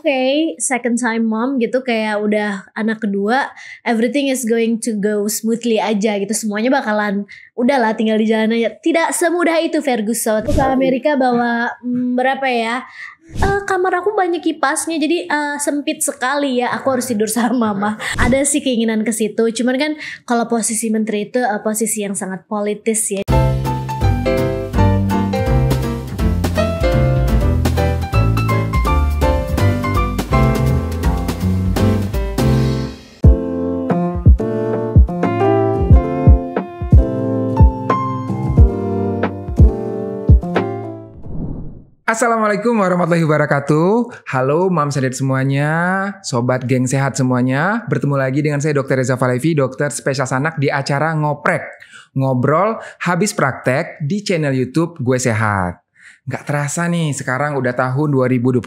okay, second time mom gitu, kayak udah anak kedua, everything is going to go smoothly aja gitu, semuanya bakalan udahlah tinggal di jalan aja. Tidak semudah itu Ferguson. Aku ke Amerika bawa berapa ya? Kamar aku banyak kipasnya, jadi sempit sekali ya. Aku harus tidur sama mama. Ada sih keinginan ke situ, cuman kan kalau posisi menteri itu posisi yang sangat politis ya. Assalamualaikum warahmatullahi wabarakatuh. Halo Mams and Dad semuanya, Sobat Geng Sehat semuanya. Bertemu lagi dengan saya Dr. Reza Falevi, dokter spesialis anak di acara Ngoprek, Ngobrol Habis Praktek di channel YouTube Gue Sehat. Gak terasa nih, sekarang udah tahun 2024.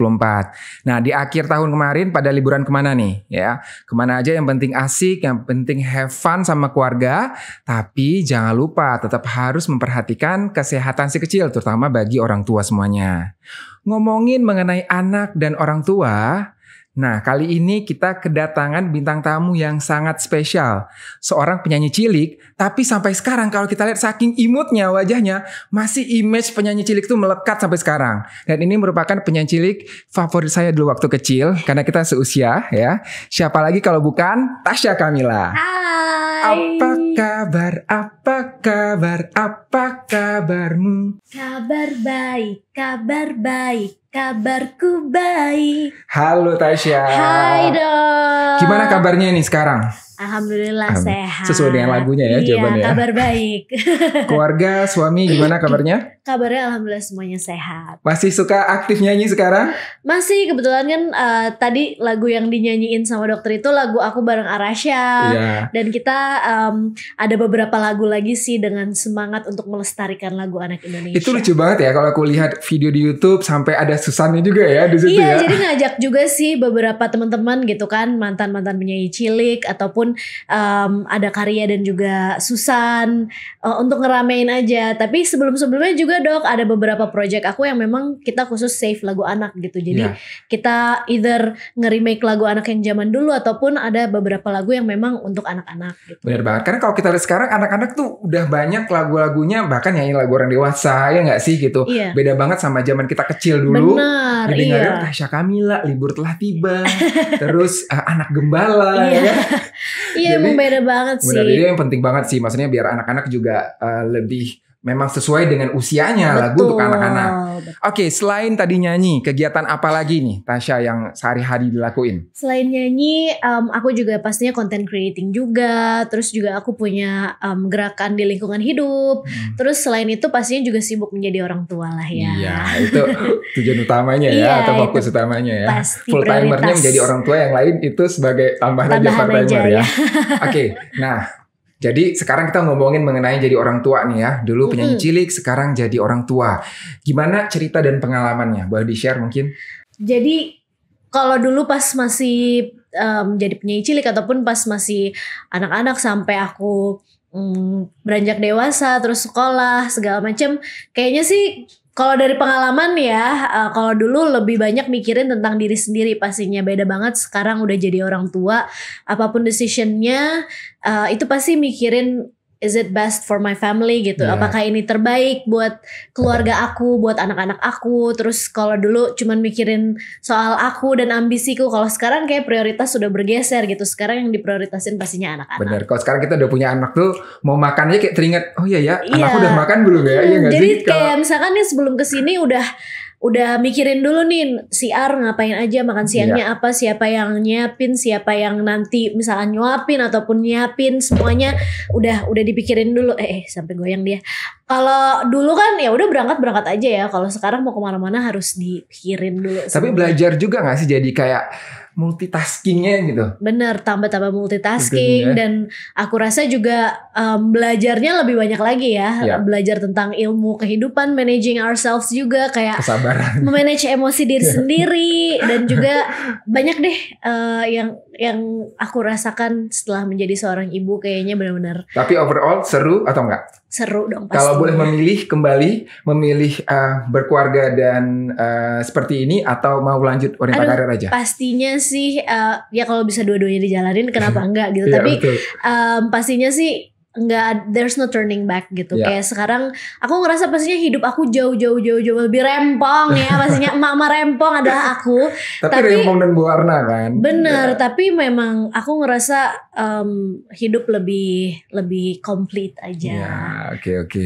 Nah, di akhir tahun kemarin pada liburan kemana nih? Ya, kemana aja yang penting asik, yang penting have fun sama keluarga. Tapi jangan lupa tetap harus memperhatikan kesehatan si kecil, terutama bagi orang tua semuanya. Ngomongin mengenai anak dan orang tua, nah kali ini kita kedatangan bintang tamu yang sangat spesial. Seorang penyanyi cilik, tapi sampai sekarang kalau kita lihat saking imutnya wajahnya, masih image penyanyi cilik itu melekat sampai sekarang. Dan ini merupakan penyanyi cilik favorit saya dulu waktu kecil, karena kita seusia ya. Siapa lagi kalau bukan Tasya Kamila. Hai. Apa kabar, apa kabar, apa kabarmu? Kabar baik, kabarku baik. Halo Tasya. Hai dong. Gimana kabarnya nih sekarang? Alhamdulillah sehat. Sesuai dengan lagunya ya jawabannya. Iya, kabar baik. Keluarga, suami gimana kabarnya? Kabarnya alhamdulillah semuanya sehat. Masih suka aktif nyanyi sekarang? Masih, kebetulan kan tadi lagu yang dinyanyiin sama dokter itu lagu aku bareng Arasya. Iya. Dan kita ada beberapa lagu lagi sih dengan semangat untuk melestarikan lagu anak Indonesia. Itu lucu banget ya kalau aku lihat video di YouTube sampai ada Susannya juga ya di situ ya. Iya, jadi ngajak juga sih beberapa teman-teman gitu kan, mantan-mantan penyanyi cilik ataupun ada Karya dan juga Susan untuk ngeramein aja. Tapi sebelum-sebelumnya juga Dok, ada beberapa project aku yang memang kita khusus save lagu anak gitu. Jadi kita either nge-remake lagu anak yang zaman dulu ataupun ada beberapa lagu yang memang untuk anak-anak gitu. Bener banget, karena kalau kita lihat sekarang anak-anak tuh udah banyak lagu-lagunya, bahkan nyanyi lagu orang dewasa ya nggak sih gitu. Iya. Beda banget sama zaman kita kecil dulu. Benar, Jadi iya. Tasya Kamila, Libur Telah Tiba, terus Anak Gembala Iya. ya. Iya, emang beda banget sih. Benar, jadi yang penting banget sih, maksudnya biar anak-anak juga lebih memang sesuai dengan usianya. Betul. Lagu untuk anak-anak. Oke, selain tadi nyanyi, kegiatan apa lagi nih Tasya yang sehari-hari dilakuin? Selain nyanyi, aku juga pastinya content creating juga. Terus juga aku punya gerakan di lingkungan hidup. Terus selain itu pastinya juga sibuk menjadi orang tua lah ya. Iya, itu tujuan utamanya ya, Iya, atau fokus itu utamanya ya. pasti Full timernya prioritas. menjadi orang tua, yang lain itu sebagai tambahan aja part Tambahan timer aja, ya. Oke, nah jadi sekarang kita ngomongin mengenai jadi orang tua nih ya. Dulu penyanyi cilik, sekarang jadi orang tua. Gimana cerita dan pengalamannya? Boleh di-share mungkin? Jadi kalau dulu pas masih jadi penyanyi cilik ataupun pas masih anak-anak sampai aku beranjak dewasa terus sekolah segala macam, kayaknya sih kalau dari pengalaman ya, kalau dulu lebih banyak mikirin tentang diri sendiri pastinya. Beda banget sekarang udah jadi orang tua, apapun decisionnya itu pasti mikirin, is it best for my family gitu? Yeah. Apakah ini terbaik buat keluarga aku, buat anak-anak aku? Terus kalau dulu cuman mikirin soal aku dan ambisiku, kalau sekarang kayak prioritas sudah bergeser gitu. Sekarang yang diprioritasin pastinya anak-anak. Bener, kalau sekarang kita udah punya anak tuh, mau makannya kayak teringat, oh iya ya, Iya. anakku udah makan belum ya? Iya nggak Jadi sih? kayak misalkan nih sebelum kesini udah mikirin dulu nih si R ngapain aja, makan siangnya apa, siapa yang nyiapin, siapa yang nanti misalkan nyuapin ataupun nyiapin, semuanya udah dipikirin dulu. Sampai goyang dia. Kalau dulu kan ya udah berangkat aja ya. Kalau sekarang mau kemana-mana harus dipikirin dulu. Tapi belajar juga nggak sih jadi kayak multitaskingnya gitu? Bener, tambah multitasking. Betul, ya. Dan aku rasa juga belajarnya lebih banyak lagi ya. Belajar tentang ilmu kehidupan, managing ourselves juga, kayak kesabaran, memanage emosi diri sendiri. Dan juga banyak deh yang yang aku rasakan setelah menjadi seorang ibu kayaknya benar-benar Tapi overall seru atau enggak? seru dong pasti. Kalau boleh memilih berkeluarga dan seperti ini atau mau lanjut wanita karir aja? Pastinya sih ya kalau bisa dua-duanya dijalanin kenapa enggak gitu. Iya, Tapi betul. pastinya sih enggak, there's no turning back gitu. Ya. Kayak sekarang aku ngerasa pastinya hidup aku jauh lebih rempong ya. Pastinya emak-emak rempong adalah aku. Tapi rempong dan berwarna kan. Bener, tapi memang aku ngerasa hidup lebih komplit aja. Ya, oke.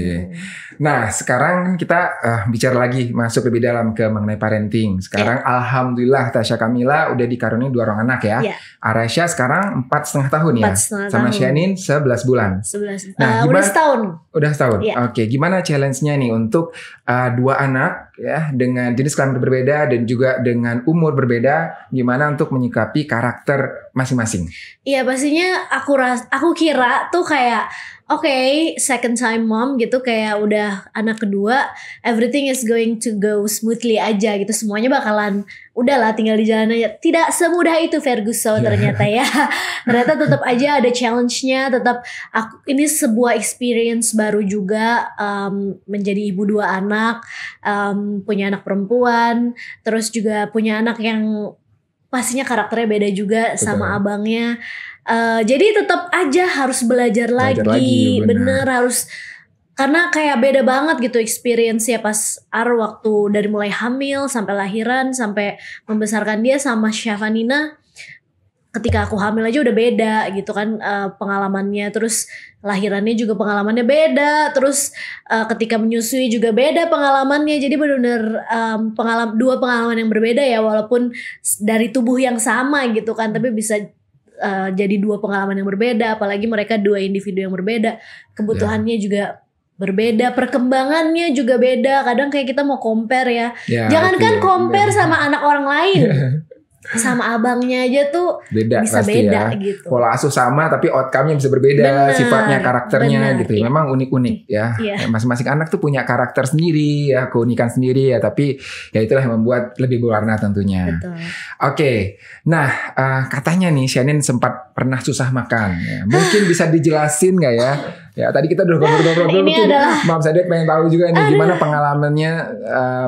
Nah, sekarang kita bicara lagi masuk lebih dalam ke mengenai parenting. Sekarang alhamdulillah Tasya Kamila udah dikaruniai 2 orang anak ya. Arasha sekarang 4,5 tahun ya. 4,5 sama tahun. Shanin 11 bulan. Nah, udah setahun. Udah setahun. Iya. Oke, gimana challenge-nya nih untuk 2 anak ya dengan jenis kelamin berbeda dan juga dengan umur berbeda, gimana untuk menyikapi karakter masing-masing? Iya, pastinya aku kira tuh kayak second time mom gitu, kayak udah anak kedua, everything is going to go smoothly aja gitu, semuanya bakalan udahlah tinggal di jalan aja. Tidak semudah itu Ferguson ternyata ya. Ternyata tetap aja ada challenge-nya, tetap ini sebuah experience baru juga, menjadi ibu 2 anak, punya anak perempuan, terus juga punya anak yang pastinya karakternya beda juga. Betul. Sama abangnya. Jadi tetap aja harus belajar lagi bener harus, karena kayak beda banget gitu experience ya pas waktu dari mulai hamil sampai lahiran sampai membesarkan dia, sama Syafanina ketika aku hamil aja udah beda gitu kan pengalamannya, terus lahirannya juga pengalamannya beda, terus ketika menyusui juga beda pengalamannya. Jadi benar-benar dua pengalaman yang berbeda ya, walaupun dari tubuh yang sama gitu kan, tapi bisa jadi 2 pengalaman yang berbeda. Apalagi mereka 2 individu yang berbeda, kebutuhannya juga berbeda, perkembangannya juga beda. Kadang kayak kita mau compare ya, jangankan compare sama anak orang lain, sama abangnya aja tuh beda, bisa beda ya. gitu. Pola asuh sama tapi outcome-nya bisa berbeda, sifatnya, karakternya gitu ya. Memang unik-unik ya. Masing-masing anak tuh punya karakter sendiri ya, keunikan sendiri ya, tapi ya itulah yang membuat lebih berwarna tentunya. Oke. Nah, katanya nih Shanin sempat pernah susah makan ya. Mungkin bisa dijelasin gak ya? Ya tadi kita udah ngobrol-ngobrol, mungkin Mam Sadet pengen tahu juga nih gimana pengalamannya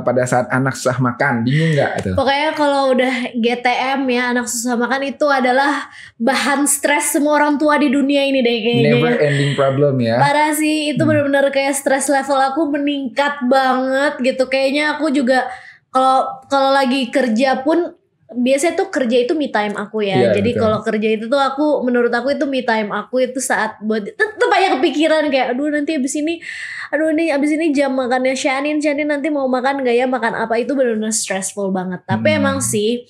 pada saat anak susah makan, bingung nggak itu? Pokoknya kalau udah GTM ya, anak susah makan itu adalah bahan stres semua orang tua di dunia ini deh kayaknya. Never ending problem ya. Parah sih, itu benar-benar kayak stres level aku meningkat banget gitu. Kayaknya aku juga kalau lagi kerja pun, biasanya tuh kerja itu me time aku ya. Jadi kalau kerja itu tuh menurut aku itu me time aku, itu saat buat tetep aja kepikiran kayak nanti abis ini jam makannya Shanin nanti mau makan gak ya, makan apa, itu benar-benar stressful banget. Tapi emang sih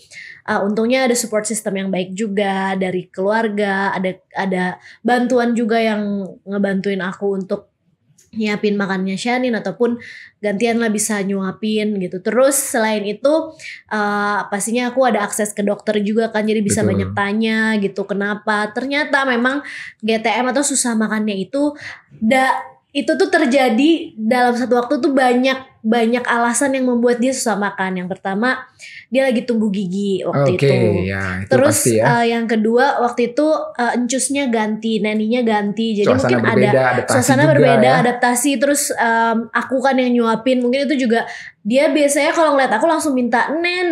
untungnya ada support system yang baik juga dari keluarga, ada bantuan juga yang ngebantuin aku untuk nyiapin makannya Shanin ataupun gantian lah bisa nyuapin gitu. Terus selain itu pastinya aku ada akses ke dokter juga kan, jadi bisa banyak tanya gitu kenapa. Ternyata memang GTM atau susah makannya itu tuh terjadi dalam satu waktu tuh banyak alasan yang membuat dia susah makan. Yang pertama, dia lagi tumbuh gigi waktu itu. Ya, itu terus pasti ya. Yang kedua waktu itu encusnya ganti, neninya ganti. Jadi suasana mungkin berbeda, ada suasana berbeda, adaptasi. Terus aku kan yang nyuapin, mungkin itu juga dia biasanya kalau ngeliat aku langsung minta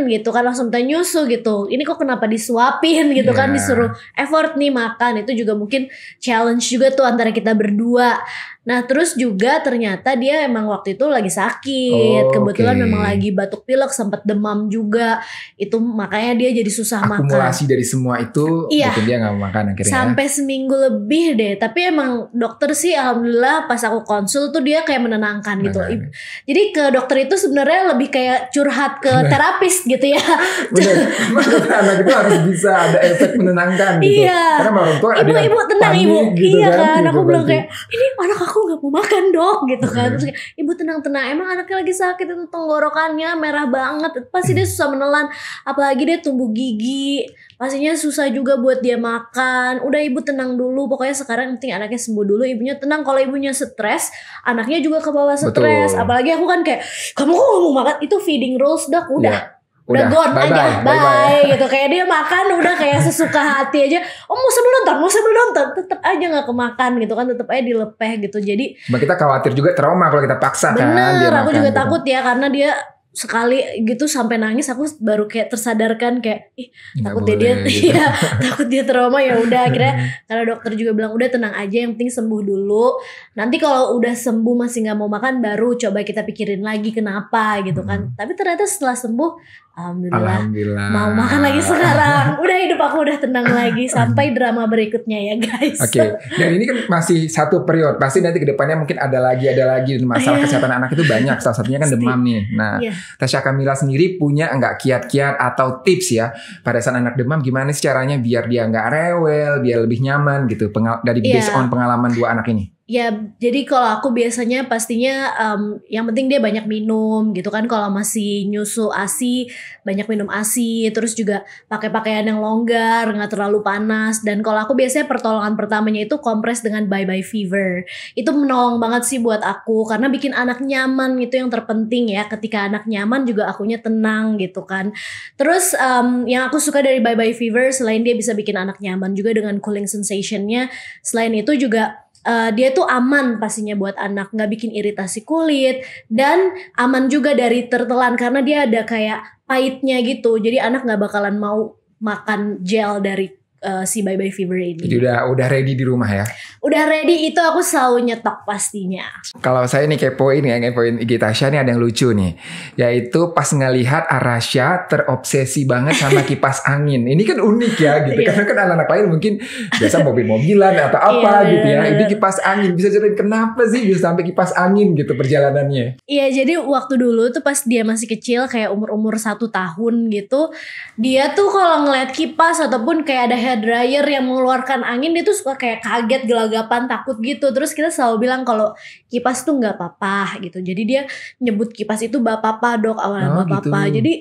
gitu kan, langsung minta nyusu gitu. Ini kok kenapa disuapin gitu kan, disuruh effort nih makan. Itu juga mungkin challenge juga tuh antara kita berdua. Nah terus juga ternyata dia emang waktu itu lagi sakit. Kebetulan memang lagi batuk pilek, sempat demam juga. Itu makanya dia jadi susah makan. Akumulasi dari semua itu bikin dia gak mau makan akhirnya. Sampai seminggu lebih deh. Tapi emang dokter sih alhamdulillah pas aku konsul tuh dia kayak menenangkan gitu. Jadi ke dokter itu sebenarnya lebih kayak curhat ke terapis gitu ya. Bener. Anak itu harus bisa ada efek menenangkan gitu. Karena orang tua ada ibu tenang ibu gitu kan. Aku bilang kayak, ini anak aku gak mau makan dok gitu kan. Terus kayak, ibu tenang, emang anaknya lagi sakit, itu tenggorokannya merah banget, pasti dia susah menelan, apalagi dia tumbuh gigi, pastinya susah juga buat dia makan. Udah ibu tenang dulu, pokoknya sekarang penting anaknya sembuh dulu, ibunya tenang. Kalau ibunya stres, anaknya juga ke bawah stres. Apalagi aku kan kayak, kamu kok gak mau makan, itu feeding rules dok, udah udah gone bye aja, bye, bye gitu. Kayak dia makan udah kayak sesuka hati aja. Oh mau sambil nonton, tetep aja nggak kemakan gitu kan, tetep aja dilepeh gitu. Jadi kita khawatir juga trauma kalau kita paksa kan dia bener, aku makan juga gitu. takut ya karena dia sekali gitu sampai nangis, aku baru kayak tersadarkan kayak takut dia gitu. iya, takut dia trauma. Ya udah akhirnya karena dokter juga bilang udah tenang aja, yang penting sembuh dulu, nanti kalau udah sembuh masih nggak mau makan baru coba kita pikirin lagi kenapa gitu kan. Tapi ternyata setelah sembuh Alhamdulillah mau makan lagi sekarang. Udah hidup aku udah tenang lagi sampai drama berikutnya ya guys. Oke. Dan ini kan masih satu periode. Pasti nanti kedepannya mungkin ada lagi masalah kesehatan anak itu banyak. Salah satunya kan demam nih. Nah, Tasya Kamila sendiri punya enggak kiat-kiat atau tips ya pada saat anak demam gimana sih caranya biar dia enggak rewel, biar lebih nyaman gitu dari based on pengalaman dua anak ini? Ya, jadi kalau aku biasanya pastinya yang penting dia banyak minum gitu kan. Kalau masih nyusu ASI, banyak minum ASI. Terus juga pakai pakaian yang longgar, nggak terlalu panas. Dan kalau aku biasanya pertolongan pertamanya itu kompres dengan Bye Bye Fever. Itu menolong banget sih buat aku karena bikin anak nyaman, itu yang terpenting ya. Ketika anak nyaman juga akunya tenang gitu kan. Terus yang aku suka dari Bye Bye Fever selain dia bisa bikin anak nyaman juga dengan cooling sensation-nya, selain itu juga dia tuh aman pastinya buat anak, nggak bikin iritasi kulit dan aman juga dari tertelan karena dia ada kayak pahitnya gitu. Jadi anak nggak bakalan mau makan gel dari si Bye Bye Fever ini. Jadi udah ready di rumah ya? Udah ready, itu aku selalu nyetok pastinya. Kalau saya nih kepoin IG Tasya nih ada yang lucu nih. Yaitu pas ngelihat Arasya terobsesi banget sama kipas angin. Ini kan unik ya gitu. Karena kan anak-anak lain mungkin biasa mobil-mobilan atau apa gitu ya. Ini kipas angin. Bisa ceritain kenapa sih bisa sampai kipas angin gitu perjalanannya? Iya, jadi waktu dulu tuh pas dia masih kecil kayak umur 1 tahun gitu. Dia tuh kalau ngeliat kipas ataupun kayak ada hair dryer yang mengeluarkan angin, dia tuh suka kayak kaget, gelagapan, takut gitu. Terus kita selalu bilang kalau kipas tuh nggak apa-apa gitu. Jadi dia nyebut kipas itu bapapa dok, awalnya bapapa. Gitu. Jadi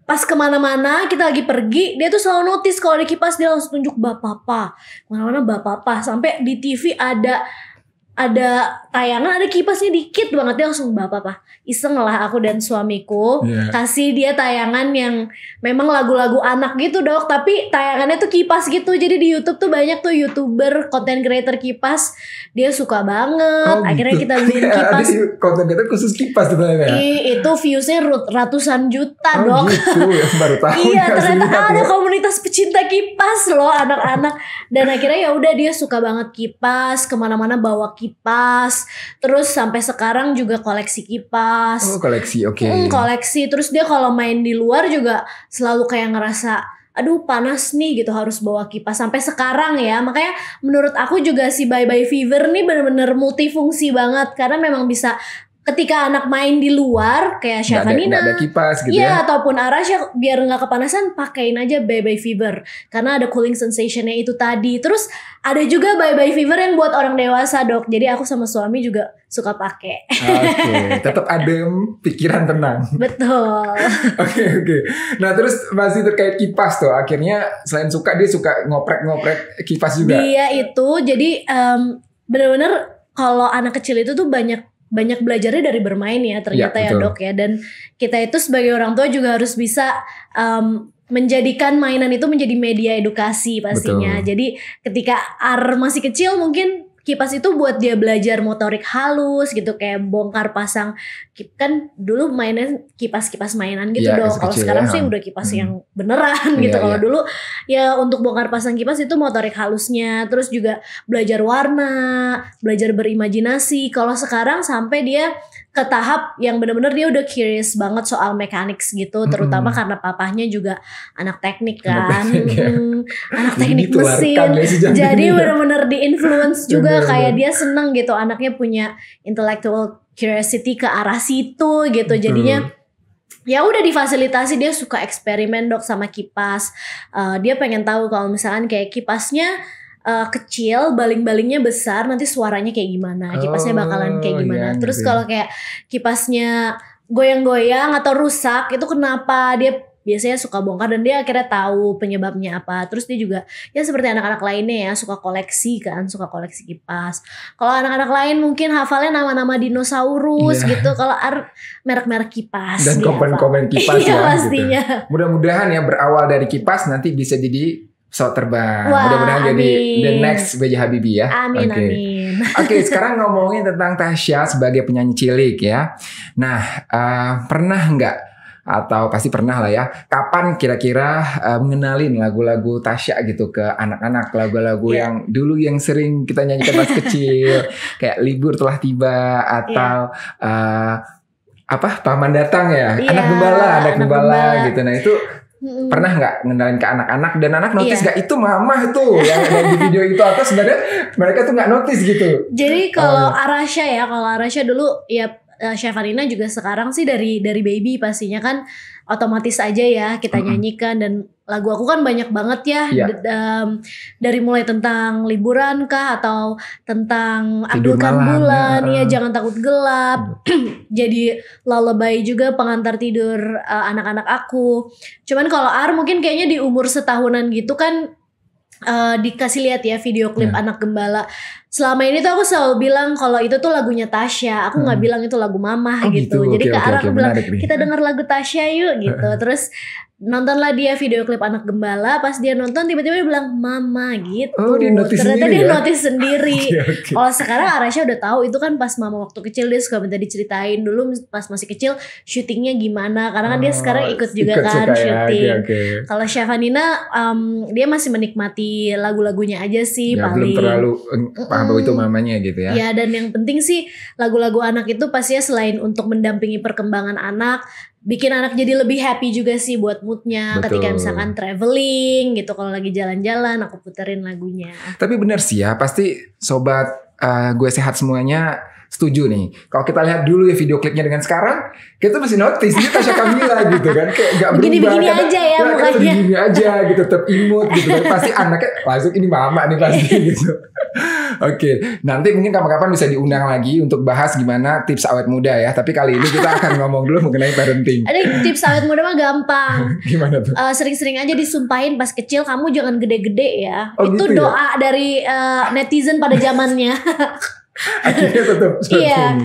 pas kemana-mana kita lagi pergi, dia tuh selalu notice kalau ada kipas, dia langsung tunjuk bapapa. Kemana-mana bapapa. Sampai di TV ada tayangan ada kipasnya dikit banget, dia langsung bapapa. Iseng lah aku dan suamiku kasih dia tayangan yang memang lagu-lagu anak gitu dok, tapi tayangannya tuh kipas gitu. Jadi di YouTube tuh banyak tuh YouTuber, content creator kipas, dia suka banget. Akhirnya kita beliin kipas. Content creator khusus kipas tuh ya? Itu viewsnya ratusan juta dok. Gitu ya, baru tahu. Iya, ternyata ada komunitas pecinta kipas loh anak-anak. Dan akhirnya ya udah dia suka banget kipas, kemana-mana bawa kipas. Terus sampai sekarang juga koleksi kipas. Oh koleksi, oke. Koleksi. Terus dia kalau main di luar juga selalu kayak ngerasa aduh panas nih gitu, harus bawa kipas sampai sekarang ya. Makanya menurut aku juga si Bye Bye Fever nih bener-bener multifungsi banget. Karena memang bisa ketika anak main di luar kayak Syafanina, nggak ada kipas gitu ya, ataupun Arasya biar nggak kepanasan pakein aja Bye Bye Fever karena ada cooling sensationnya itu tadi. Terus ada juga Bye Bye Fever yang buat orang dewasa dok. Jadi aku sama suami juga suka pakai. Oke, tetap adem, pikiran tenang. Betul. Oke. Nah terus masih terkait kipas tuh, akhirnya selain suka dia suka ngoprek kipas juga. Dia itu jadi bener-bener kalau anak kecil itu tuh banyak belajarnya dari bermain ya ternyata ya dok ya. Dan kita itu sebagai orang tua juga harus bisa menjadikan mainan itu menjadi media edukasi pastinya. Betul. Jadi ketika masih kecil mungkin kipas itu buat dia belajar motorik halus gitu, kayak bongkar pasang kan dulu mainan kipas mainan gitu dong. Kalau sekarang sih udah kipas yang beneran gitu. Kalau dulu ya untuk bongkar pasang kipas itu motorik halusnya, terus juga belajar warna, belajar berimajinasi. Kalau sekarang sampai dia ke tahap yang benar-benar dia udah curious banget soal mechanics gitu, terutama karena papahnya juga anak teknik kan, anak teknik mesin, jadi benar-benar di-influence juga kayak dia seneng gitu, anaknya punya intellectual curiosity ke arah situ gitu, jadinya ya udah difasilitasi. Dia suka eksperimen dok sama kipas, dia pengen tahu kalau misalkan kayak kipasnya kecil, baling-balingnya besar, nanti suaranya kayak gimana, kipasnya bakalan kayak gimana. Terus kalau kayak kipasnya goyang-goyang atau rusak, itu kenapa, dia biasanya suka bongkar dan dia akhirnya tahu penyebabnya apa. Terus dia juga ya seperti anak-anak lainnya ya suka koleksi kan, suka koleksi kipas. Kalau anak-anak lain mungkin hafalnya nama-nama dinosaurus gitu. Kalau merek-merek kipas dan komen-komen kipas iya, ya pastinya. Gitu. Mudah-mudahan ya berawal dari kipas nanti bisa jadi pesawat terbang. Wah, Mudah-mudahan jadi amin. the next B.J. Habibie ya. Amin, Oke. amin. Oke, sekarang ngomongin tentang Tasya sebagai penyanyi cilik ya. Nah, pernah nggak atau pasti pernah lah ya. Kapan kira-kira mengenalin lagu-lagu Tasya gitu ke anak-anak, lagu-lagu yang dulu yang sering kita nyanyikan pas kecil, kayak Libur Telah Tiba atau Paman Datang ya, Anak Gembala gitu. Nah itu pernah nggak ngenalin ke anak-anak dan anak notice nggak itu mama tuh yang ada di video itu atau sebenarnya mereka tuh nggak notice gitu? Jadi kalau Arasha dulu ya Syafarina juga sekarang sih dari baby pastinya kan otomatis aja ya kita nyanyikan dan lagu aku kan banyak banget ya dari mulai tentang liburan kah atau tentang Abdulkan Bulan ya Jangan Takut Gelap jadi lullaby juga pengantar tidur anak-anak aku. Cuman kalau mungkin kayaknya di umur setahunan gitu kan dikasih lihat ya video klip Anak Gembala. Selama ini tuh aku selalu bilang kalau itu tuh lagunya Tasya. Aku nggak bilang itu lagu Mama gitu. Jadi ke Ara aku bilang kita denger lagu Tasya yuk gitu. Terus nontonlah dia video klip Anak Gembala. Pas dia nonton tiba-tiba dia bilang Mama gitu. Ternyata dia notice sendiri. Kalau sekarang Arasha udah tahu itu kan pas Mama waktu kecil dia suka minta diceritain dulu pas masih kecil syutingnya gimana. Karena kan dia sekarang ikut juga kan syuting. Kalau Syafanina dia masih menikmati lagu-lagunya aja sih paling. Belum terlalu bahwa itu mamanya gitu ya. Ya dan yang penting sih lagu-lagu anak itu pastinya selain untuk mendampingi perkembangan anak, bikin anak jadi lebih happy juga sih buat moodnya. Ketika misalkan traveling gitu, kalau lagi jalan-jalan aku puterin lagunya. Tapi benar sih ya, pasti sobat gue sehat semuanya setuju nih. Kalau kita lihat dulu ya video klipnya dengan sekarang, kita masih notice ini Tasya Kamila gitu kan, kayak gak berubah. Begini-begini aja ya mukanya. Begini aja gitu, tetap imut gitu kan. Pasti anaknya langsung ini mama nih pasti gitu. Oke, nanti mungkin kapan-kapan bisa diundang lagi untuk bahas gimana tips awet muda ya. Tapi kali ini kita akan ngomong dulu mengenai parenting. Ada tips awet muda mah gampang. Gimana tuh? Sering-sering aja disumpahin pas kecil kamu jangan gede-gede ya. Itu gitu doa dari netizen pada zamannya. Akhirnya tetap iya,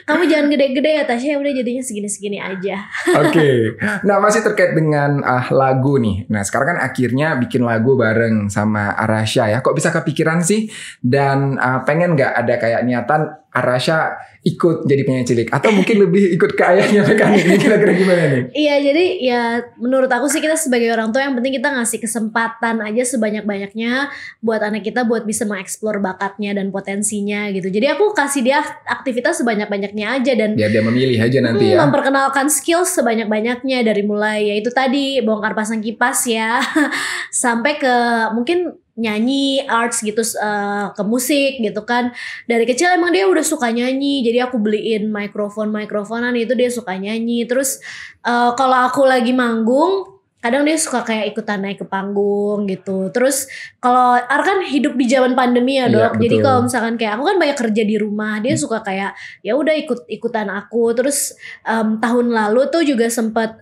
kamu jangan gede-gede ya Tasya, udah jadinya segini-segini aja. Oke. Nah masih terkait dengan lagu nih. Nah sekarang kan akhirnya bikin lagu bareng sama Arasha ya. Kok bisa kepikiran sih? Dan pengen gak ada kayak niatan Arasha ikut jadi penyanyi cilik atau mungkin lebih ikut ke ayahnya Mekanik ini, kira-kira gimana nih? Iya, jadi ya menurut aku sih kita sebagai orang tua yang penting kita ngasih kesempatan aja sebanyak-banyaknya buat anak kita buat bisa mengeksplor bakatnya dan potensinya gitu. Jadi aku kasih dia aktivitas sebanyak-banyaknya aja dan biar dia memilih aja nanti ya. Memperkenalkan skill sebanyak-banyaknya dari mulai ya itu tadi bongkar pasang kipas ya sampai ke mungkin nyanyi, arts gitu, ke musik gitu kan. Dari kecil emang dia udah suka nyanyi, jadi aku beliin mikrofonan itu dia suka nyanyi. Terus kalau aku lagi manggung kadang dia suka kayak ikutan naik ke panggung gitu. Terus kalau kan hidup di zaman pandemi ya Dok. Jadi kalau misalkan kayak aku kan banyak kerja di rumah, dia suka kayak ya udah ikutan aku. Terus tahun lalu tuh juga sempat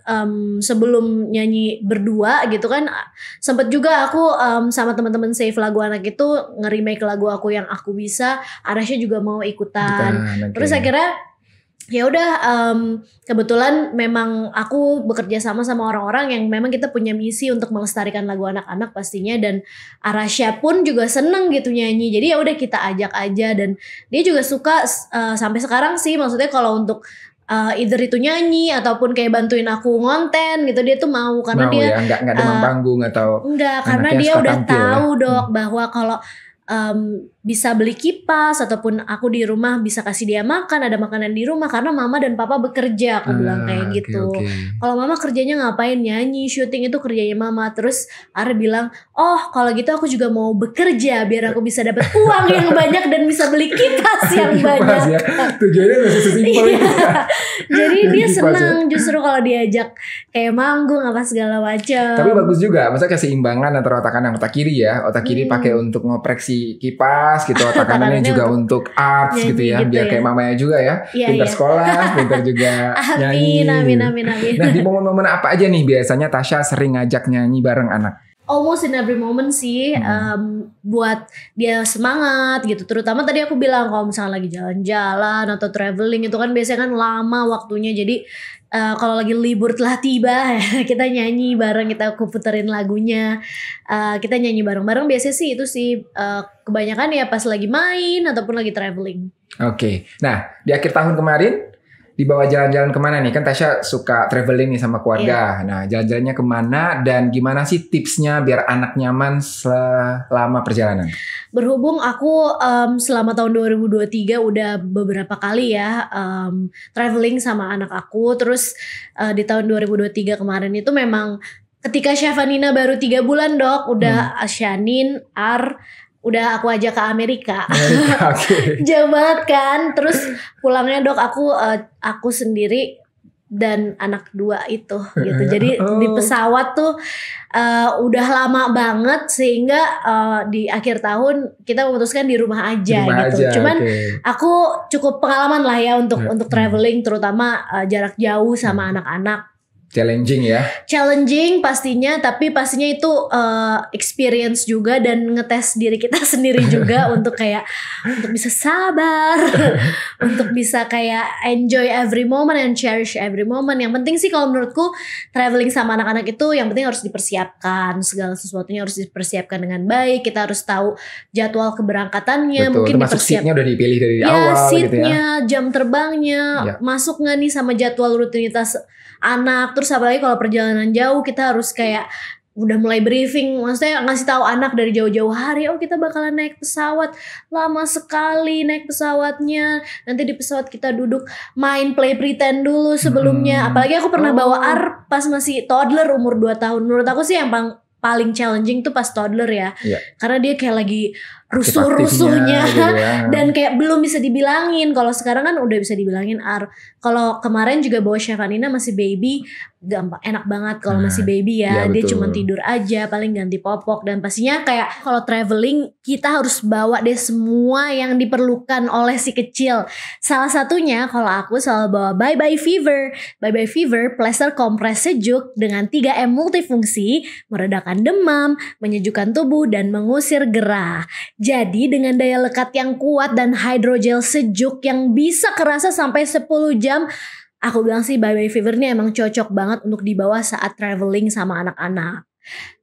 sebelum nyanyi berdua gitu kan, sempat juga aku sama teman-teman Save Lagu Anak itu nge-remake lagu aku yang Aku Bisa. Arasha juga mau ikutan. Terus akhirnya ya udah kebetulan memang aku bekerja sama orang-orang yang memang kita punya misi untuk melestarikan lagu anak-anak pastinya, dan Arasha pun juga seneng gitu nyanyi, jadi ya udah kita ajak aja dan dia juga suka sampai sekarang sih. Maksudnya kalau untuk either itu nyanyi ataupun kayak bantuin aku ngonten gitu dia tuh mau karena dia ya, nggak demam panggung atau enggak, karena dia udah tahu Dok bahwa kalau bisa beli kipas ataupun aku di rumah bisa kasih dia makan, ada makanan di rumah karena mama dan papa bekerja, aku bilang kayak gitu. Kalau mama kerjanya ngapain, nyanyi, syuting itu kerjanya mama. Terus Ara bilang, oh kalau gitu aku juga mau bekerja biar aku bisa dapat uang yang banyak dan bisa beli kipas yang banyak. Ya. Tujuannya masih sesimpel itu. Jadi dia senang justru kalau diajak kayak manggung apa segala macam. Tapi bagus juga, maksudnya keseimbangan antara otak kanan dan otak kiri ya. Otak kiri pakai untuk ngoprek si kipas, kelas gitu, tekanannya juga untuk arts nyanyi gitu ya, gitu biar ya. kayak mamanya juga ya, Iya, pintar iya. sekolah, pintar juga nyanyi. Amin. Nah di momen-momen apa aja nih biasanya Tasya sering ngajak nyanyi bareng anak? Almost in every moment sih, buat dia semangat gitu. Terutama tadi aku bilang kalau misalnya lagi jalan-jalan atau traveling itu kan biasanya kan lama waktunya. Jadi kalau lagi libur telah tiba kita nyanyi bareng, aku puterin lagunya, kita nyanyi bareng-bareng. Biasanya sih itu sih kebanyakan ya pas lagi main ataupun lagi traveling. Oke. Nah di akhir tahun kemarin dibawa jalan-jalan kemana nih? Kan Tasya suka traveling nih sama keluarga. Nah jalan-jalannya kemana dan gimana sih tipsnya biar anak nyaman selama perjalanan? Berhubung aku selama tahun 2023 udah beberapa kali ya traveling sama anak aku. Terus di tahun 2023 kemarin itu memang ketika Syafanina baru 3 bulan dok, udah Asyanin, udah aku ajak ke Amerika. Okay. Jauh banget kan. Terus pulangnya dok aku sendiri dan anak 2 itu gitu. Jadi di pesawat tuh udah lama banget sehingga di akhir tahun kita memutuskan di rumah aja gitu. Cuman aku cukup pengalaman lah ya untuk traveling, terutama jarak jauh sama anak-anak. Challenging ya. Challenging pastinya, tapi pastinya itu experience juga dan ngetes diri kita sendiri juga untuk bisa sabar, untuk bisa kayak enjoy every moment and cherish every moment. Yang penting sih kalau menurutku traveling sama anak-anak itu yang penting harus dipersiapkan, segala sesuatunya harus dipersiapkan dengan baik. Kita harus tahu jadwal keberangkatannya. Betul, mungkin dipersiapkan. Seatnya udah dipilih dari awal seatnya, gitu ya. jam terbangnya, masuk nggak nih sama jadwal rutinitas anak. Terus apalagi kalau perjalanan jauh kita harus kayak udah mulai briefing, maksudnya ngasih tahu anak dari jauh-jauh hari, oh kita bakalan naik pesawat lama sekali naik pesawatnya, nanti di pesawat kita duduk main play pretend dulu sebelumnya. Apalagi aku pernah bawa pas masih toddler umur 2 tahun. Menurut aku sih yang paling challenging tuh pas toddler ya, karena dia kayak lagi rusuh-rusuhnya gitu ya. Dan kayak belum bisa dibilangin. Kalau sekarang kan udah bisa dibilangin Kalau kemarin juga bawa Syafanina masih baby, gampang, enak banget kalau masih baby ya. Dia cuma tidur aja, paling ganti popok. Dan pastinya kayak kalau traveling kita harus bawa deh semua yang diperlukan oleh si kecil. Salah satunya kalau aku selalu bawa Bye Bye Fever. Bye Bye Fever plester kompres sejuk dengan 3M multifungsi, meredakan demam, menyejukkan tubuh dan mengusir gerah. Jadi dengan daya lekat yang kuat dan hydrogel sejuk yang bisa kerasa sampai 10 jam, aku bilang sih Bye Bye Fever ini emang cocok banget untuk dibawa saat traveling sama anak-anak.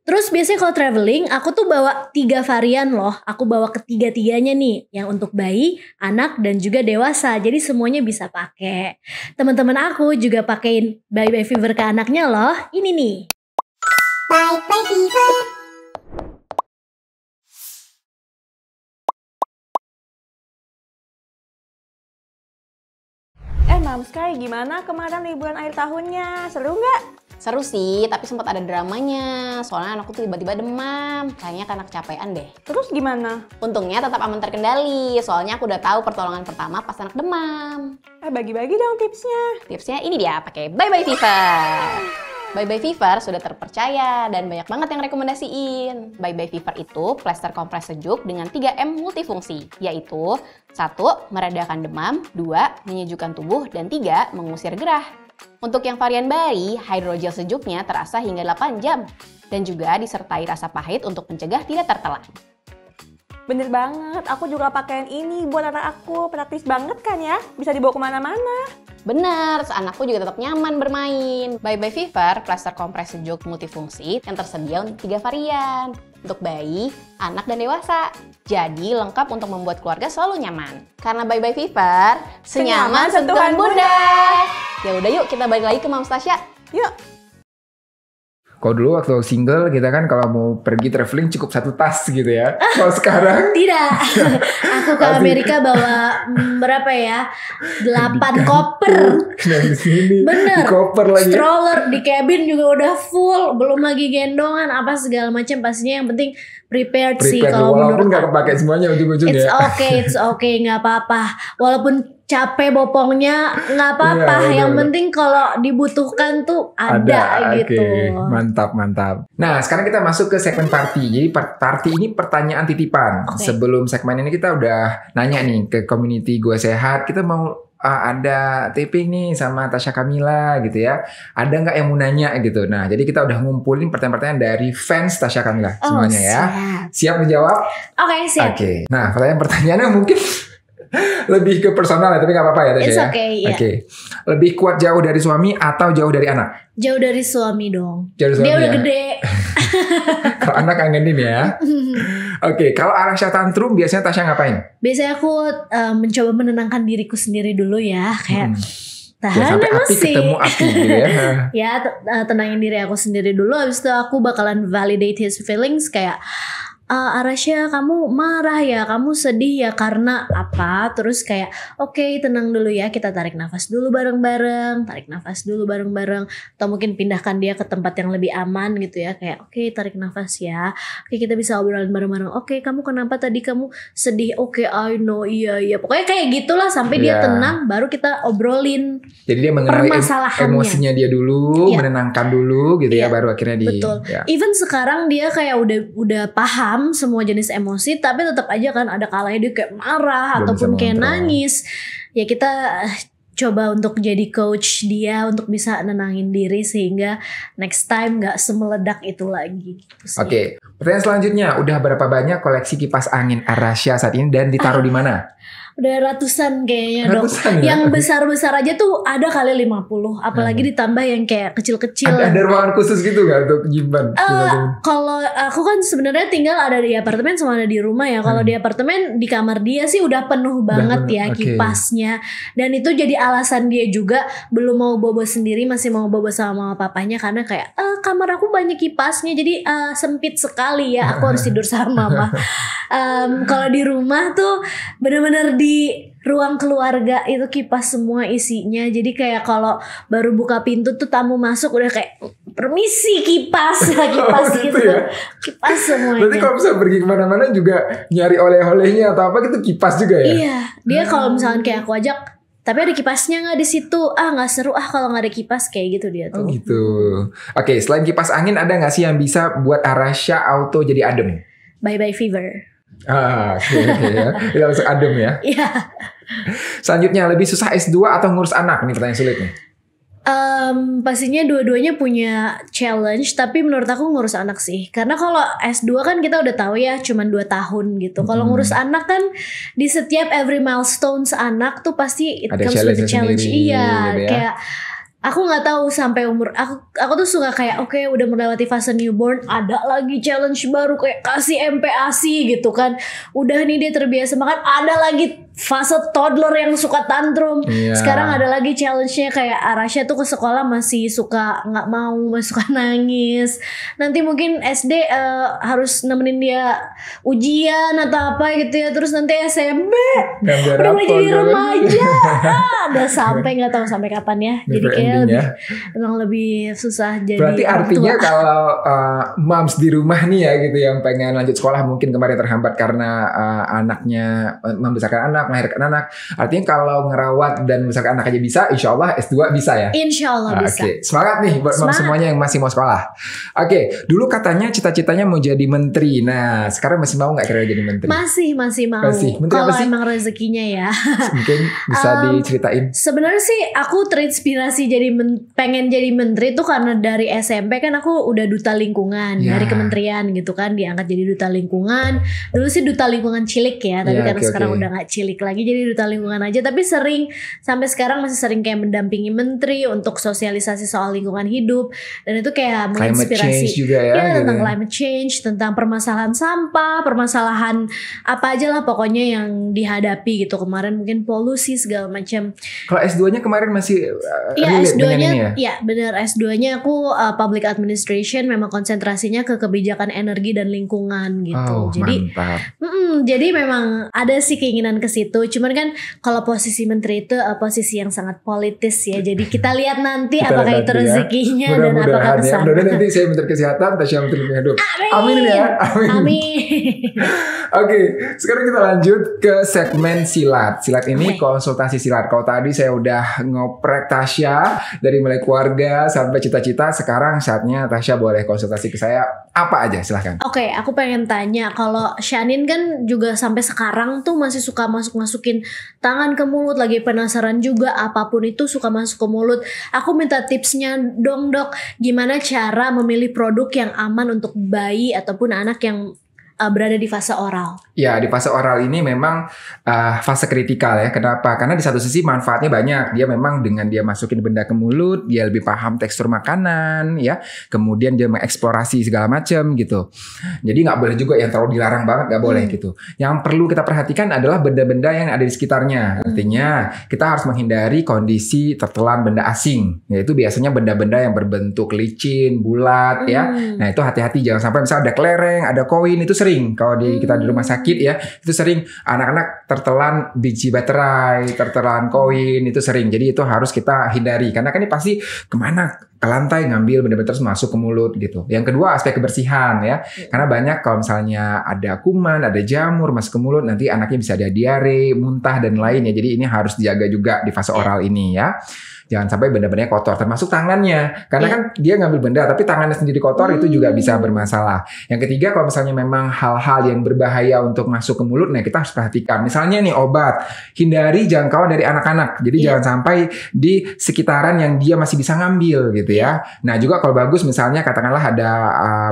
Terus biasanya kalau traveling aku tuh bawa 3 varian loh. Aku bawa ketiga-tiganya nih, yang untuk bayi, anak dan juga dewasa. Jadi semuanya bisa pakai. Teman-teman aku juga pakein Bye Bye Fever ke anaknya loh. Ini nih. Bye Bye Fever. Mams Sky, gimana kemarin liburan akhir tahunnya? Seru nggak? Seru sih, tapi sempat ada dramanya. Soalnya anakku tuh tiba-tiba demam. Kayaknya karena kecapean deh. Terus gimana? Untungnya tetap aman terkendali. Soalnya aku udah tahu pertolongan pertama pas anak demam. Bagi-bagi dong tipsnya. Tipsnya ini dia, pakai Bye Bye Fever. Bye Bye Fever sudah terpercaya dan banyak banget yang rekomendasiin. Bye Bye Fever itu plester kompres sejuk dengan 3M multifungsi, yaitu 1. Meredakan demam, 2. Menyejukkan tubuh, dan 3. Mengusir gerah. Untuk yang varian bayi, hydrogel sejuknya terasa hingga 8 jam dan juga disertai rasa pahit untuk mencegah tidak tertelan. Bener banget, aku juga pakaian ini buat anak aku. Praktis banget kan ya, bisa dibawa kemana-mana. Bener, anakku juga tetap nyaman bermain. Bye Bye Fever plester kompres sejuk multifungsi yang tersedia untuk 3 varian. Untuk bayi, anak, dan dewasa. Jadi lengkap untuk membuat keluarga selalu nyaman. Karena Bye Bye Fever, senyaman sentuhan bunda. Ya udah yuk kita balik lagi ke Mams Tasya. Yuk. Kalau dulu waktu single kita kan kalau mau pergi traveling cukup 1 tas gitu ya. Kalau sekarang tidak. Aku ke Amerika bawa berapa ya? 8 koper. Dari sini. Bener. Di koper lagi. Stroller di cabin juga udah full. Belum lagi gendongan apa segala macam. Pastinya yang penting prepared sih kalau menurut walaupun nggak kepake semuanya ujung-ujung ya. It's okay, nggak apa-apa. Walaupun capek bopongnya nggak apa-apa. Iya, Yang bener. penting kalau dibutuhkan tuh ada gitu. Oke, mantap. Nah, sekarang kita masuk ke segmen party. Jadi party ini pertanyaan titipan. Oke. Sebelum segmen ini kita udah nanya nih ke community Gue Sehat. Kita mau ada taping nih sama Tasya Kamila gitu ya. Ada nggak yang mau nanya gitu? Nah, jadi kita udah ngumpulin pertanyaan-pertanyaan dari fans Tasya Kamila semuanya ya. Siap menjawab? Oke, siap. Oke. Nah, pertanyaannya mungkin lebih ke personal ya, tapi nggak apa-apa ya Tasya It's ya? okay, iya. Oke. Lebih kuat jauh dari suami atau jauh dari anak? Jauh dari suami dong. Jauh dari Dia suami udah ya? gede. Kalau anak kangenin ya. Oke, kalau Arasya tantrum biasanya Tasya ngapain? Biasanya aku mencoba menenangkan diriku sendiri dulu ya. Kayak Ya, tahan sampai api emosi. ketemu api gitu ya. Ya tenangin diri aku sendiri dulu. Habis itu aku bakalan validate his feelings. Kayak Arasya, kamu marah ya, kamu sedih ya karena apa? Terus kayak oke, tenang dulu ya, kita tarik nafas dulu bareng-bareng, atau mungkin pindahkan dia ke tempat yang lebih aman gitu ya. Kayak oke, tarik nafas ya, oke kita bisa obrolan bareng-bareng. Oke, kamu kenapa tadi kamu sedih? Oke, I know, iya, pokoknya kayak gitulah sampai dia Iya. tenang, baru kita obrolin. Jadi dia mengenali Permasalahannya. emosinya dia dulu, Iya. menenangkan dulu gitu ya, Iya, baru akhirnya Betul. ya. Even sekarang dia kayak udah paham semua jenis emosi, tapi tetap aja kan ada kalanya dia kayak marah Belum ataupun bisa kayak ngontrol. nangis. Ya kita coba untuk jadi coach dia untuk bisa nenangin diri sehingga next time nggak semeledak itu lagi. Gitu sih. Oke, pertanyaan selanjutnya, udah berapa banyak koleksi kipas angin Arasya saat ini dan ditaruh di mana? Udah ratusan kayaknya dong. Ratusan ya? Yang besar-besar aja tuh ada kali 50. Apalagi ditambah yang kayak kecil-kecil. Ada ruangan khusus gitu nggak untuk nyimpan? Kalau aku kan sebenarnya tinggal ada di apartemen sama ada di rumah ya. Kalau di apartemen di kamar dia sih udah penuh banget penuh, ya oke. kipasnya. Dan itu jadi alasan dia juga belum mau bobo sendiri, masih mau bobo sama mama papanya karena kayak kamar aku banyak kipasnya jadi sempit sekali ya. Aku harus tidur sama mama. Kalau di rumah tuh bener-bener di ruang keluarga itu kipas semua isinya. Jadi kayak kalau baru buka pintu tuh tamu masuk udah kayak permisi kipas gitu gitu. ya? Kipas semuanya. Berarti kalau bisa pergi kemana-mana juga nyari oleh-olehnya atau apa gitu kipas juga ya? Iya, dia kalau misalkan kayak aku ajak, tapi ada kipasnya nggak di situ? Nggak seru kalau nggak ada kipas kayak gitu dia Oh tuh. gitu. Oke, selain kipas angin ada nggak sih yang bisa buat Arasya auto jadi adem? Bye fever. Oke ya. Kita langsung adem ya. Iya. Selanjutnya, lebih susah S2 atau ngurus anak? Ini pertanyaan sulit nih. Pastinya dua-duanya punya challenge, tapi menurut aku ngurus anak sih. Karena kalau S2 kan kita udah tahu ya cuman 2 tahun gitu. Kalau ngurus anak kan di setiap every milestones anak tuh pasti it Ada comes with a challenge-nya challenge. sendiri, Iya, gitu ya. kayak aku nggak tahu sampai umur aku tuh suka kayak oke, udah melewati fase newborn, ada lagi challenge baru kayak kasih MPASI gitu kan. Udah nih dia terbiasa makan, ada lagi fase toddler yang suka tantrum. Iya. Sekarang ada lagi challenge-nya kayak Arasya tuh ke sekolah masih suka nggak mau, masih suka nangis. Nanti mungkin SD harus nemenin dia ujian atau apa gitu ya. Terus nanti SMP Gambar udah mulai rapor jadi kan? remaja. Udah sampai nggak tahu sampai kapan ya. Jadi Never kayak ending lebih, ya. emang lebih susah jadi Berarti orang artinya tua. kalau moms di rumah nih ya gitu yang pengen lanjut sekolah mungkin kemarin terhambat karena anaknya membesarkan anak, melahirkan anak. Artinya kalau ngerawat dan membesarkan anak aja bisa, insya Allah S2 bisa ya. Insya Allah bisa. Oke, semangat nih buat mom Semangat. semuanya yang masih mau sekolah. Oke, dulu katanya cita-citanya mau jadi menteri. Nah, sekarang masih mau nggak kira jadi menteri? Masih mau. Masih. Menteri apa Kalau sih? emang rezekinya ya. Mungkin bisa diceritain. Sebenarnya sih aku terinspirasi jadi pengen jadi menteri tuh karena dari SMP kan aku udah duta lingkungan Ya. dari kementerian gitu kan, diangkat jadi duta lingkungan. Dulu sih duta lingkungan cilik ya, tapi Ya, karena oke, sekarang oke. udah nggak cilik lagi jadi duta lingkungan aja. Tapi sering sampai sekarang masih sering kayak mendampingi menteri untuk sosialisasi soal lingkungan hidup, dan itu kayak Climate menginspirasi. change juga ya. gitu. Tentang climate change, tentang permasalahan sampah, permasalahan apa aja lah pokoknya yang dihadapi gitu. Kemarin mungkin polusi segala macam. Kalau S2-nya kemarin masih Iya, relate dengan S2-nya ini ya? ya benar, S2-nya aku Public Administration, memang konsentrasinya ke kebijakan energi dan lingkungan gitu. Oh, Jadi mantap. jadi memang ada sih keinginan ke situ. itu. Cuman kan kalau posisi menteri itu posisi yang sangat politis ya. Jadi kita lihat nanti Kita apakah lihat itu nanti ya. rezekinya dan apakah Mudah-mudahan ya. kesana. Mudah-mudahan nanti saya Menteri Kesehatan, Tasya Menteri Lingkungan Hidup. Amin ya. Amin. Amin. Oke, sekarang kita lanjut ke segmen silat. Silat ini Oke. konsultasi silat. Kalau tadi saya udah ngoprek Tasya dari mulai keluarga sampai cita-cita, sekarang saatnya Tasya boleh konsultasi ke saya. Apa aja, silahkan. Oke, aku pengen tanya, kalau Shanin kan juga sampai sekarang tuh masih suka masukin tangan ke mulut, lagi penasaran juga apapun itu suka masuk ke mulut. Aku minta tipsnya dong dok, gimana cara memilih produk yang aman untuk bayi ataupun anak yang berada di fase oral. Ya, di fase oral ini memang fase kritikal ya. Kenapa? Karena di satu sisi manfaatnya banyak. Dia memang dengan dia masukin benda ke mulut, dia lebih paham tekstur makanan, ya. Kemudian dia mengeksplorasi segala macam gitu. Jadi nggak boleh juga yang terlalu dilarang banget, nggak boleh gitu. Yang perlu kita perhatikan adalah benda-benda yang ada di sekitarnya. Artinya kita harus menghindari kondisi tertelan benda asing. Yaitu biasanya benda-benda yang berbentuk licin, bulat, ya. Nah itu hati-hati, jangan sampai misalnya ada kelereng, ada koin, itu sering kalau kita di rumah sakit ya, itu sering anak-anak tertelan biji baterai, tertelan koin, itu sering. Jadi itu harus kita hindari karena kan ini pasti kemana, ke lantai ngambil benda-benda terus masuk ke mulut gitu. Yang kedua aspek kebersihan ya, karena banyak kalau misalnya ada kuman, ada jamur masuk ke mulut, nanti anaknya bisa ada diare, muntah dan lainnya. Jadi ini harus dijaga juga di fase oral ini ya. Jangan sampai benda-bendanya kotor, termasuk tangannya. Karena kan dia ngambil benda, tapi tangannya sendiri kotor, itu juga bisa bermasalah. Yang ketiga, kalau misalnya memang hal-hal yang berbahaya untuk masuk ke mulut, nah kita harus perhatikan. Misalnya nih obat, hindari jangkauan dari anak-anak. Jadi jangan sampai di sekitaran yang dia masih bisa ngambil gitu ya. Nah juga kalau bagus, misalnya katakanlah ada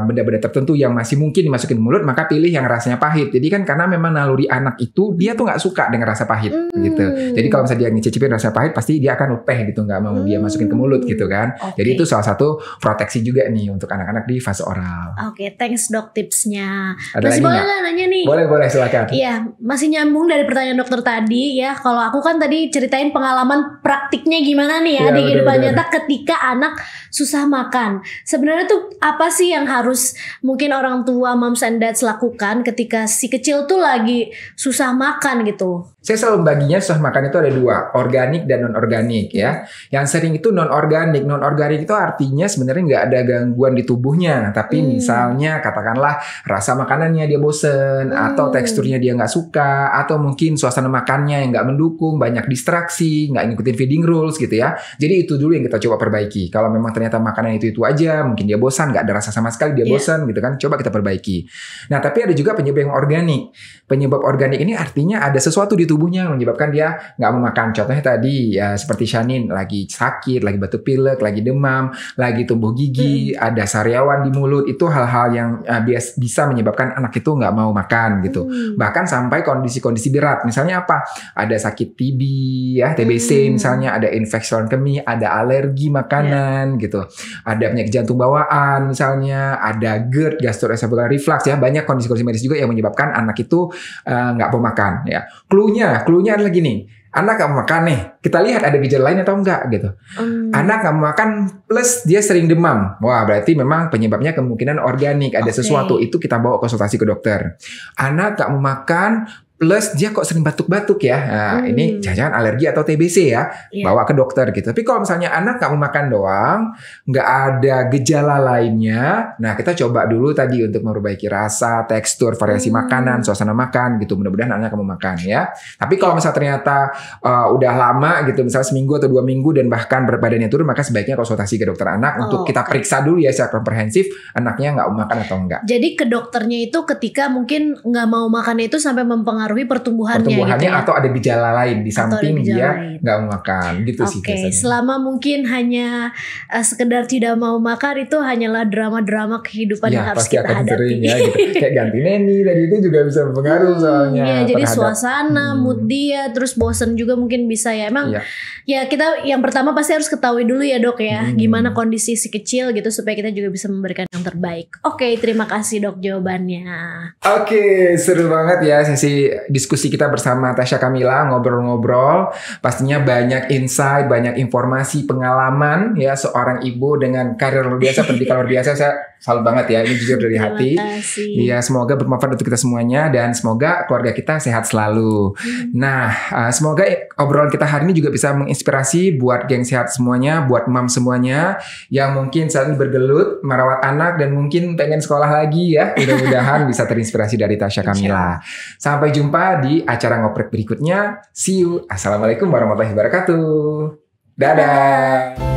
benda-benda tertentu yang masih mungkin dimasukin ke mulut, maka pilih yang rasanya pahit. Jadi kan karena memang naluri anak itu, dia tuh nggak suka dengan rasa pahit gitu. Jadi kalau misalnya dia ngicipin rasa pahit, pasti dia akan lepeh gitu, nggak mau dia masukin ke mulut gitu kan. Jadi itu salah satu proteksi juga nih untuk anak-anak di fase oral. Oke, thanks dok tipsnya. Ada Masih lagi boleh nggak? nggak nanya nih? Boleh silakan. Iya, masih nyambung dari pertanyaan dokter tadi ya. Kalau aku kan tadi ceritain pengalaman praktiknya gimana nih ya Iya, di kehidupan benar-benar. nyata ketika anak susah makan. Sebenarnya tuh apa sih yang harus mungkin orang tua moms and dads lakukan ketika si kecil tuh lagi susah makan gitu? Saya selalu baginya susah makan itu ada dua, organik dan non-organik ya. Yang sering itu non-organik. Non-organik itu artinya sebenarnya nggak ada gangguan di tubuhnya. Tapi misalnya katakanlah rasa makanannya dia bosen, atau teksturnya dia nggak suka, atau mungkin suasana makannya yang nggak mendukung, banyak distraksi, nggak ngikutin feeding rules gitu ya. Jadi itu dulu yang kita coba perbaiki. Kalau memang ternyata makanan itu aja, mungkin dia bosan, nggak ada rasa sama sekali, dia bosan gitu kan, coba kita perbaiki. Nah tapi ada juga penyebab yang organik. Penyebab organik ini artinya ada sesuatu di tubuhnya yang menyebabkan dia nggak mau makan. Contohnya tadi ya seperti Shanin lagi sakit, lagi batuk pilek, lagi demam, lagi tumbuh gigi, ada sariawan di mulut. Itu hal-hal yang bisa menyebabkan anak itu nggak mau makan gitu. Bahkan sampai kondisi-kondisi berat. Misalnya apa? Ada sakit TB ya, TBC misalnya, ada infeksi saluran kemih, ada alergi makanan gitu. Ada penyakit jantung bawaan misalnya, ada GERD, gastroesophageal reflux ya. Banyak kondisi-kondisi medis juga yang menyebabkan anak itu nggak mau makan ya. Cluenya adalah gini, anak nggak mau makan nih, kita lihat ada gejala lain atau enggak gitu. Anak nggak mau makan plus dia sering demam, wah berarti memang penyebabnya kemungkinan organik, ada sesuatu, itu kita bawa konsultasi ke dokter. Anak nggak mau makan plus dia kok sering batuk-batuk ya, nah, ini jangan-jangan alergi atau TBC ya, bawa ke dokter gitu. Tapi kalau misalnya anak nggak mau makan doang, nggak ada gejala lainnya, nah kita coba dulu tadi untuk memperbaiki rasa, tekstur, variasi makanan, suasana makan gitu. Mudah-mudahan anak mau makan ya. Tapi kalau misalnya ternyata udah lama gitu, misalnya seminggu atau 2 minggu dan bahkan berat badannya turun, maka sebaiknya konsultasi ke dokter anak untuk kita periksa dulu ya secara komprehensif, anaknya nggak mau makan atau enggak. Jadi ke dokternya itu ketika mungkin nggak mau makan itu sampai mempengaruhi pertumbuhannya gitu ya? Atau ada gejala lain di samping dia nggak mau makan gitu sih biasanya. Selama mungkin hanya sekedar tidak mau makan, itu hanyalah drama-drama kehidupan yang harus kita hadapi. Sering ya gitu. Kayak ganti neni tadi itu juga bisa berpengaruh soalnya. Ya, jadi suasana, mood dia, terus bosen juga mungkin bisa ya. Emang ya kita yang pertama pasti harus ketahui dulu ya dok ya, gimana kondisi si kecil gitu supaya kita juga bisa memberikan yang terbaik. Oke, terima kasih dok jawabannya. Oke, seru banget ya sesi diskusi kita bersama Tasya Kamila, ngobrol-ngobrol. Pastinya banyak insight, banyak informasi, pengalaman ya seorang ibu dengan karir luar biasa, pendidikan luar biasa. Saya salut banget ya, ini jujur dari hati. Iya, semoga bermanfaat untuk kita semuanya dan semoga keluarga kita sehat selalu. Nah, semoga obrolan kita hari ini juga bisa menginspirasi buat geng sehat semuanya, buat mam semuanya yang mungkin saat ini bergelut merawat anak dan mungkin pengen sekolah lagi ya. Mudah-mudahan bisa terinspirasi dari Tasya Kamila. Sampai jumpa di acara ngoprek berikutnya. See you. Assalamualaikum warahmatullahi wabarakatuh. Dadah.